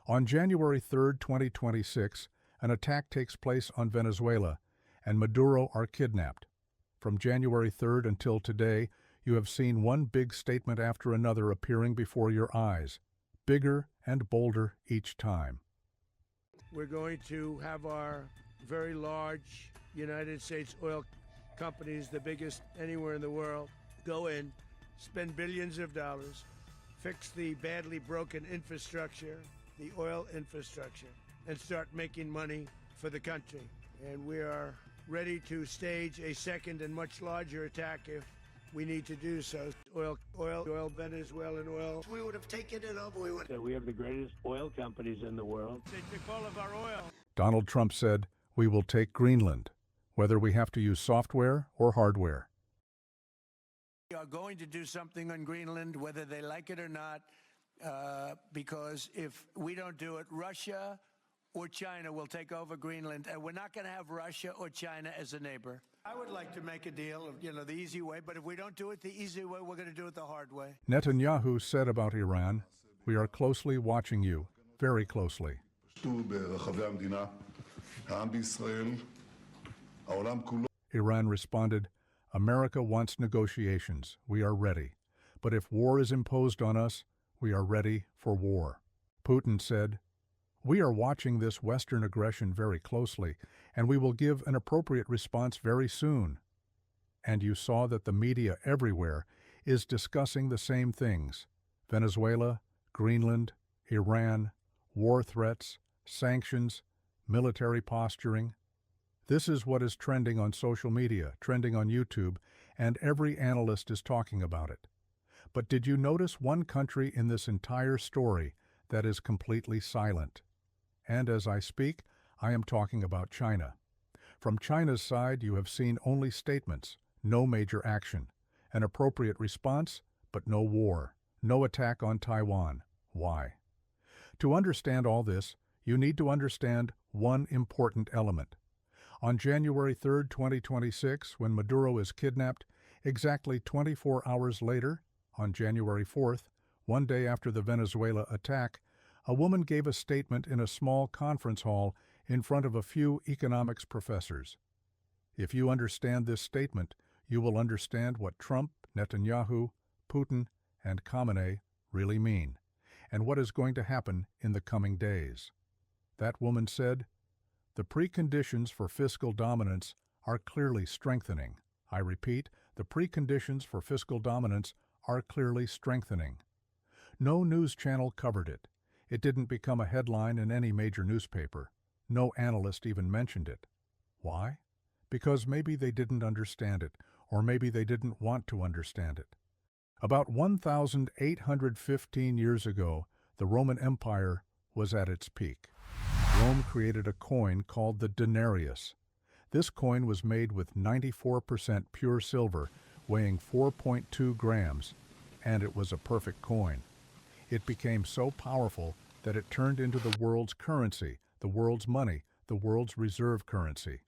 On January 3, 2026, an attack takes place on Venezuela, and Maduro are kidnapped. From January 3rd until today, you have seen one big statement after another appearing before your eyes, bigger and bolder each time. We're going to have our very large United States oil companies, the biggest anywhere in the world, go in, spend billions of dollars, fix the badly broken infrastructure, the oil infrastructure, and start making money for the country. And we are ready to stage a second and much larger attack if we need to do so. Oil, Venezuelan oil. We would have taken it up. We have the greatest oil companies in the world. They took all of our oil. Donald Trump said, "We will take Greenland, whether we have to use software or hardware." We are going to do something on Greenland, whether they like it or not, because if we don't do it, Russia or China will take over Greenland, and we're not going to have Russia or China as a neighbor. I would like to make a deal, the easy way, but if we don't do it the easy way, we're going to do it the hard way. Netanyahu said about Iran, "We are closely watching you, very closely." Iran responded, "America wants negotiations. We are ready. But if war is imposed on us, we are ready for war." Putin said, "We are watching this Western aggression very closely, and we will give an appropriate response very soon." And you saw that the media everywhere is discussing the same things: Venezuela, Greenland, Iran, war threats, sanctions, military posturing. This is what is trending on social media, trending on YouTube, and every analyst is talking about it. But did you notice one country in this entire story that is completely silent? And as I speak, I am talking about China. From China's side, you have seen only statements, no major action, an appropriate response, but no war, no attack on Taiwan. Why? To understand all this, you need to understand one important element. On January 3, 2026, when Maduro is kidnapped, exactly 24 hours later, on January 4th, one day after the Venezuela attack, a woman gave a statement in a small conference hall in front of a few economics professors. If you understand this statement, you will understand what Trump, Netanyahu, Putin, and Khamenei really mean, and what is going to happen in the coming days. That woman said, "The preconditions for fiscal dominance are clearly strengthening." I repeat, the preconditions for fiscal dominance are clearly strengthening. No news channel covered it. It didn't become a headline in any major newspaper. No analyst even mentioned it. Why? Because maybe they didn't understand it, or maybe they didn't want to understand it. About 1,815 years ago, the Roman Empire was at its peak. Rome created a coin called the denarius. This coin was made with 94% pure silver, weighing 4.2 grams, and it was a perfect coin. It became so powerful that it turned into the world's currency, the world's money, the world's reserve currency.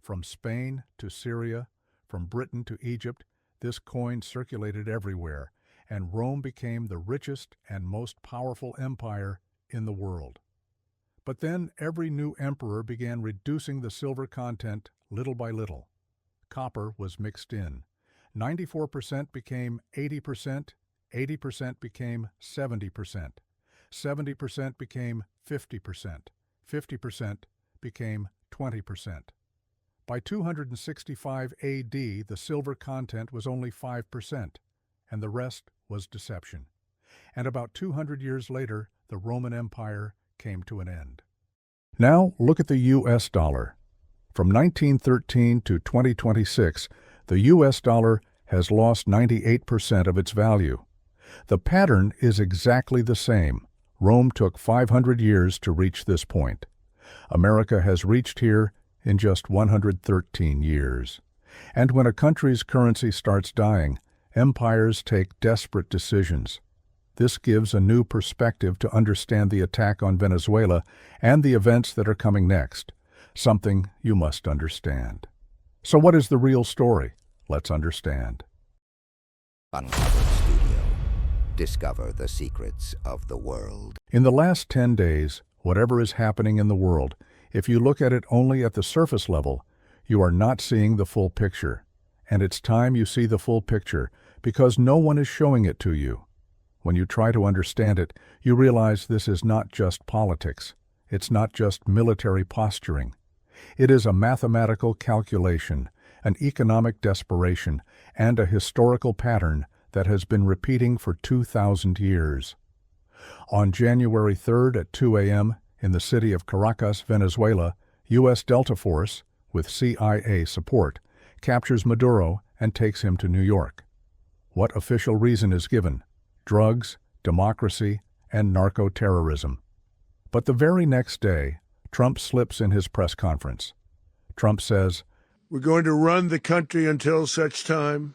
From Spain to Syria, from Britain to Egypt, this coin circulated everywhere, and Rome became the richest and most powerful empire in the world. But then every new emperor began reducing the silver content little by little. Copper was mixed in. 94% became 80%, 80% became 70%, 70% became 50%, 50% became 20%. By 265 AD, the silver content was only 5%, and the rest was deception. And about 200 years later, the Roman Empire came to an end. Now look at the U.S. dollar. From 1913 to 2026, the U.S. dollar has lost 98% of its value. The pattern is exactly the same. Rome took 500 years to reach this point. America has reached here in just 113 years. And when a country's currency starts dying, empires take desperate decisions. This gives a new perspective to understand the attack on Venezuela and the events that are coming next, something you must understand. So what is the real story? Let's understand. Uncovered Studio. Discover the secrets of the world. In the last 10 days, whatever is happening in the world, if you look at it only at the surface level, you are not seeing the full picture. And it's time you see the full picture, because no one is showing it to you. When you try to understand it, you realize this is not just politics. It's not just military posturing. It is a mathematical calculation, an economic desperation, and a historical pattern that has been repeating for 2,000 years. On January 3rd at 2 a.m. in the city of Caracas, Venezuela, U.S. Delta Force, with CIA support, captures Maduro and takes him to New York. What official reason is given? Drugs, democracy, and narco-terrorism. But the very next day, Trump slips in his press conference. Trump says, "We're going to run the country until such time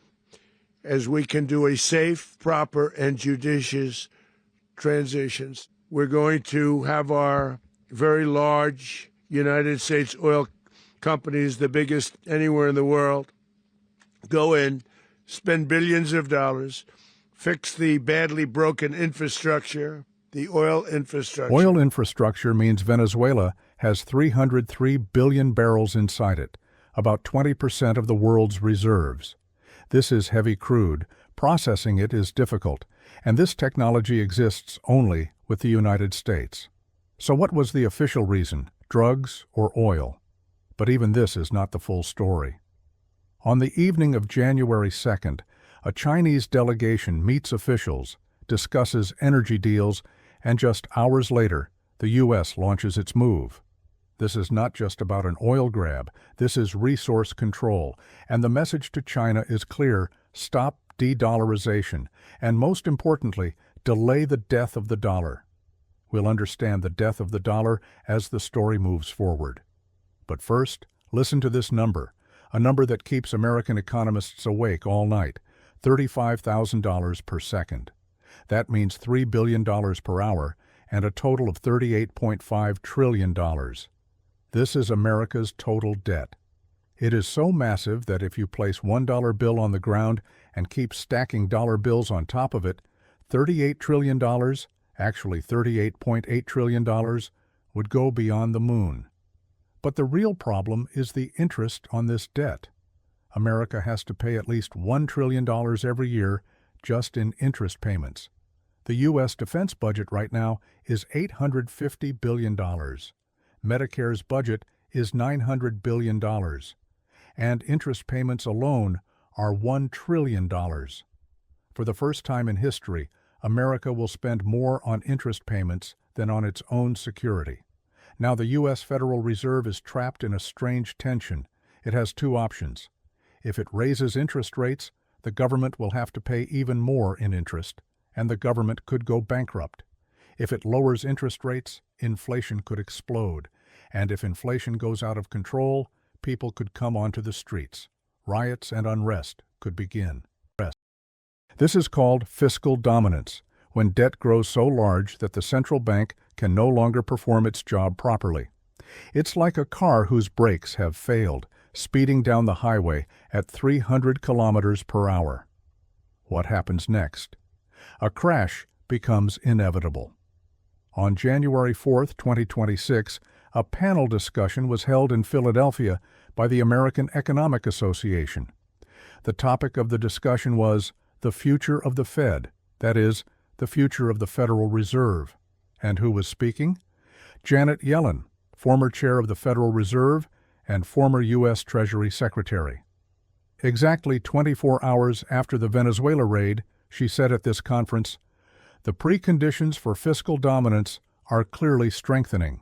as we can do a safe, proper, and judicious transitions. We're going to have our very large United States oil companies, the biggest anywhere in the world, go in, spend billions of dollars, fix the badly broken infrastructure, the oil infrastructure." Oil infrastructure means Venezuela has 303 billion barrels inside it, about 20% of the world's reserves. This is heavy crude. Processing it is difficult, and this technology exists only with the United States. So what was the official reason, drugs or oil? But even this is not the full story. On the evening of January 2nd, a Chinese delegation meets officials, discusses energy deals, and just hours later, the U.S. launches its move. This is not just about an oil grab, this is resource control, and the message to China is clear: stop de-dollarization, and most importantly, delay the death of the dollar. We'll understand the death of the dollar as the story moves forward. But first, listen to this number, a number that keeps American economists awake all night: $35,000 per second. That means $3 billion per hour and a total of $38.5 trillion. This is America's total debt. It is so massive that if you place $1 bill on the ground and keep stacking dollar bills on top of it, $38 trillion, actually $38.8 trillion, would go beyond the moon. But the real problem is the interest on this debt. America has to pay at least $1 trillion every year just in interest payments. The U.S. defense budget right now is $850 billion. Medicare's budget is $900 billion. And interest payments alone are $1 trillion. For the first time in history, America will spend more on interest payments than on its own security. Now the U.S. Federal Reserve is trapped in a strange tension. It has two options. If it raises interest rates, the government will have to pay even more in interest, and the government could go bankrupt. If it lowers interest rates, inflation could explode. And if inflation goes out of control, people could come onto the streets. Riots and unrest could begin. This is called fiscal dominance, when debt grows so large that the central bank can no longer perform its job properly. It's like a car whose brakes have failed, speeding down the highway at 300 kilometers per hour. What happens next? A crash becomes inevitable. On January 4, 2026, a panel discussion was held in Philadelphia by the American Economic Association. The topic of the discussion was the future of the Fed, that is, the future of the Federal Reserve. And who was speaking? Janet Yellen, former chair of the Federal Reserve and former U.S. Treasury Secretary. Exactly 24 hours after the Venezuela raid, she said at this conference, "The preconditions for fiscal dominance are clearly strengthening."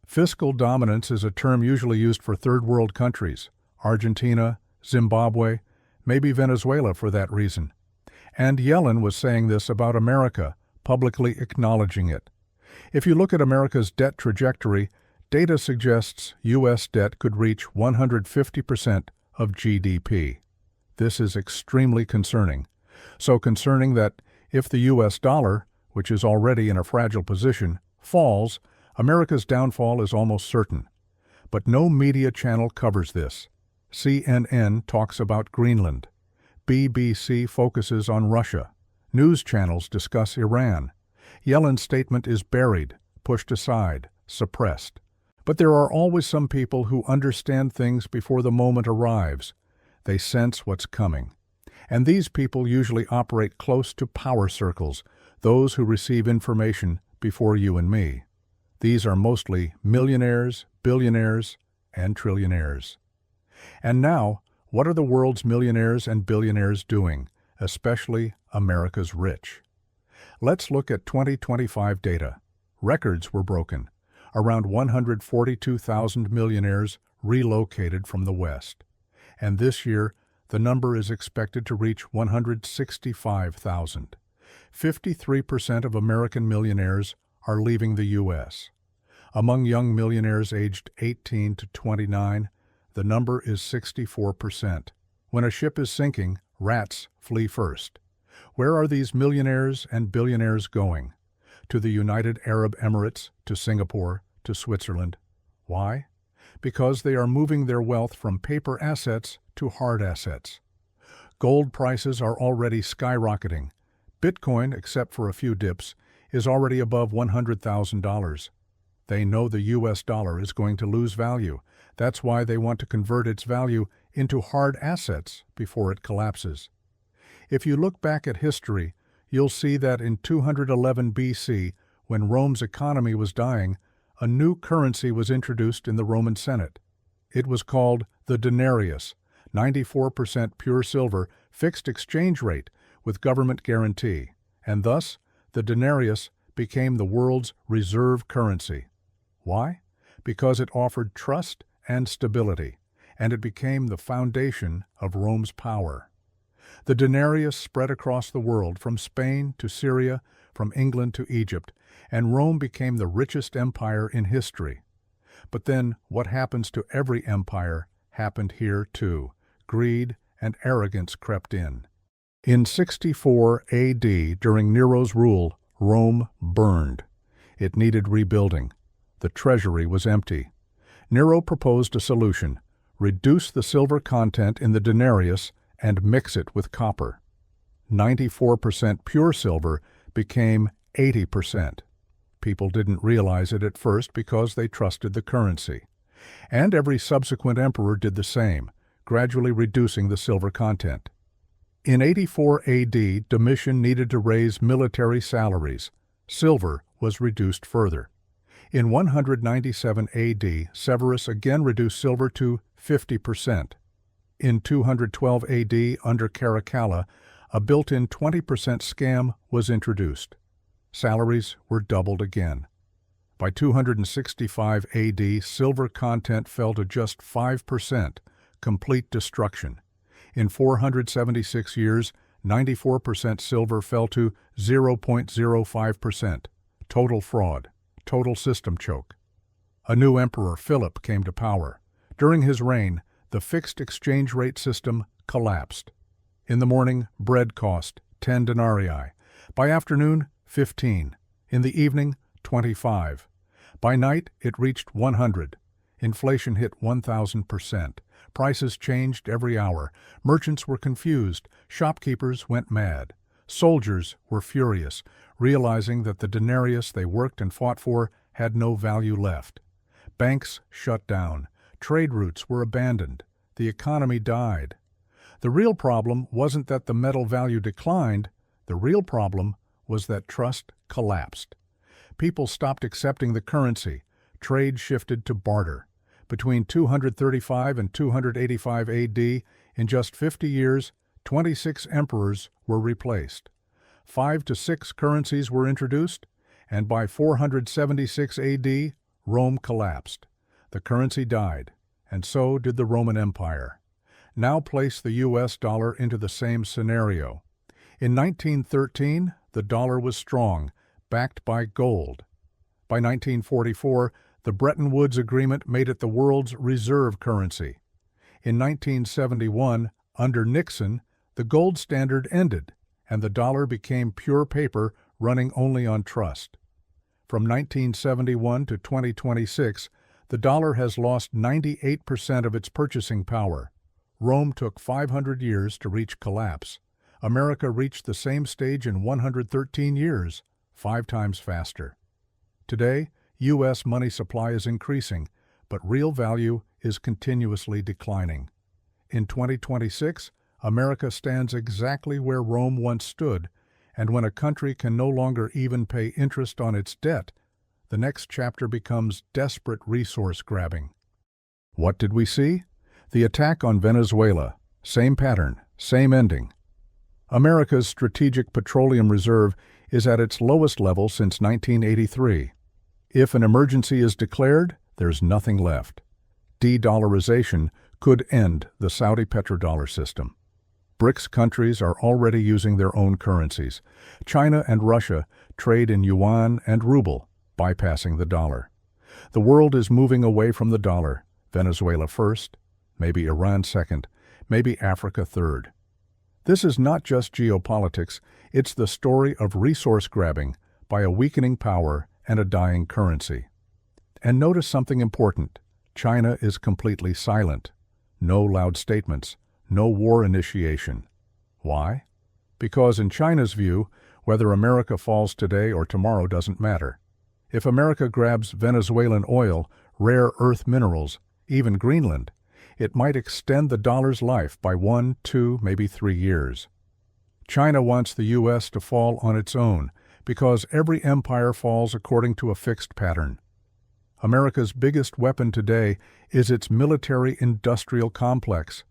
Fiscal dominance is a term usually used for third world countries, Argentina, Zimbabwe, maybe Venezuela for that reason. And Yellen was saying this about America, publicly acknowledging it. If you look at America's debt trajectory, data suggests U.S. debt could reach 150% of GDP. This is extremely concerning. So concerning that if the U.S. dollar, which is already in a fragile position, falls, America's downfall is almost certain. But no media channel covers this. CNN talks about Greenland. BBC focuses on Russia. News channels discuss Iran. Yellen's statement is buried, pushed aside, suppressed. But there are always some people who understand things before the moment arrives. They sense what's coming. And these people usually operate close to power circles, those who receive information before you and me. These are mostly millionaires, billionaires, and trillionaires. And now, what are the world's millionaires and billionaires doing, especially America's rich? Let's look at 2025 data. Records were broken. Around 142,000 millionaires relocated from the West. And this year, the number is expected to reach 165,000. 53% of American millionaires are leaving the U.S. Among young millionaires aged 18 to 29, the number is 64%. When a ship is sinking, rats flee first. Where are these millionaires and billionaires going? To the United Arab Emirates, to Singapore, to Switzerland. Why? Because they are moving their wealth from paper assets to hard assets. Gold prices are already skyrocketing. Bitcoin, except for a few dips, is already above $100,000. They know the U.S. dollar is going to lose value. That's why they want to convert its value into hard assets before it collapses. If you look back at history, you'll see that in 211 BC, when Rome's economy was dying, a new currency was introduced in the Roman Senate. It was called the denarius, 94% pure silver, fixed exchange rate with government guarantee, and thus the denarius became the world's reserve currency. Why? Because it offered trust and stability, and it became the foundation of Rome's power. The denarius spread across the world, from Spain to Syria, from England to Egypt, and Rome became the richest empire in history. But then what happens to every empire happened here too. Greed and arrogance crept in. In 64 AD, during Nero's rule, Rome burned. It needed rebuilding. The treasury was empty. Nero proposed a solution: reduce the silver content in the denarius and mix it with copper. 94% pure silver became 80%. People didn't realize it at first because they trusted the currency. And every subsequent emperor did the same, gradually reducing the silver content. In 84 AD, Domitian needed to raise military salaries. Silver was reduced further. In 197 AD, Severus again reduced silver to 50%. In 212 AD, under Caracalla, a built-in 20% scam was introduced. Salaries were doubled again. By 265 AD, silver content fell to just 5%, complete destruction. In 476 years, 94% silver fell to 0.05%. Total fraud, total system choke. A new emperor, Philip, came to power. During his reign, the fixed exchange rate system collapsed. In the morning, bread cost 10 denarii. By afternoon, 15. In the evening, 25. By night, it reached 100. Inflation hit 1,000%. Prices changed every hour. Merchants were confused. Shopkeepers went mad. Soldiers were furious, realizing that the denarius they worked and fought for had no value left. Banks shut down. Trade routes were abandoned. The economy died. The real problem wasn't that the metal value declined. The real problem was that trust collapsed. People stopped accepting the currency. Trade shifted to barter. Between 235 and 285 AD, in just 50 years, 26 emperors were replaced. 5 to 6 currencies were introduced, and by 476 AD, Rome collapsed. The currency died, and so did the Roman Empire. Now place the U.S. dollar into the same scenario. In 1913, the dollar was strong, backed by gold. By 1944, the Bretton Woods Agreement made it the world's reserve currency. In 1971, under Nixon, the gold standard ended, and the dollar became pure paper running only on trust. From 1971 to 2026, the dollar has lost 98% of its purchasing power. Rome took 500 years to reach collapse. America reached the same stage in 113 years, 5 times faster. Today, U.S. money supply is increasing, but real value is continuously declining. In 2026, America stands exactly where Rome once stood, and when a country can no longer even pay interest on its debt, the next chapter becomes desperate resource grabbing. What did we see? The attack on Venezuela. Same pattern, same ending. America's strategic petroleum reserve is at its lowest level since 1983. If an emergency is declared, there's nothing left. De-dollarization could end the Saudi petrodollar system. BRICS countries are already using their own currencies. China and Russia trade in yuan and ruble, bypassing the dollar. The world is moving away from the dollar, Venezuela first, maybe Iran second, maybe Africa third. This is not just geopolitics, it's the story of resource grabbing by a weakening power and a dying currency. And notice something important. China is completely silent. No loud statements, no war initiation. Why? Because in China's view, whether America falls today or tomorrow doesn't matter. If America grabs Venezuelan oil, rare earth minerals, even Greenland, it might extend the dollar's life by 1, 2, maybe 3 years. China wants the U.S. to fall on its own because every empire falls according to a fixed pattern. America's biggest weapon today is its military-industrial complex.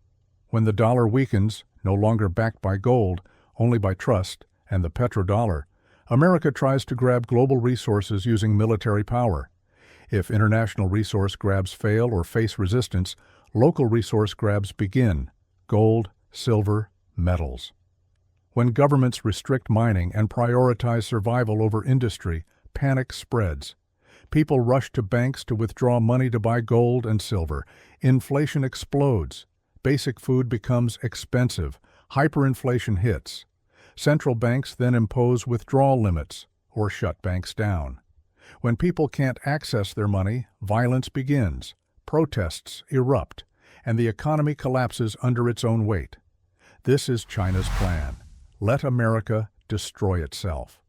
When the dollar weakens, no longer backed by gold, only by trust and the petrodollar, America tries to grab global resources using military power. If international resource grabs fail or face resistance, local resource grabs begin: gold, silver, metals. When governments restrict mining and prioritize survival over industry, panic spreads. People rush to banks to withdraw money to buy gold and silver. Inflation explodes. Basic food becomes expensive. Hyperinflation hits. Central banks then impose withdrawal limits or shut banks down. When people can't access their money, violence begins. Protests erupt, and the economy collapses under its own weight. This is China's plan. Let America destroy itself.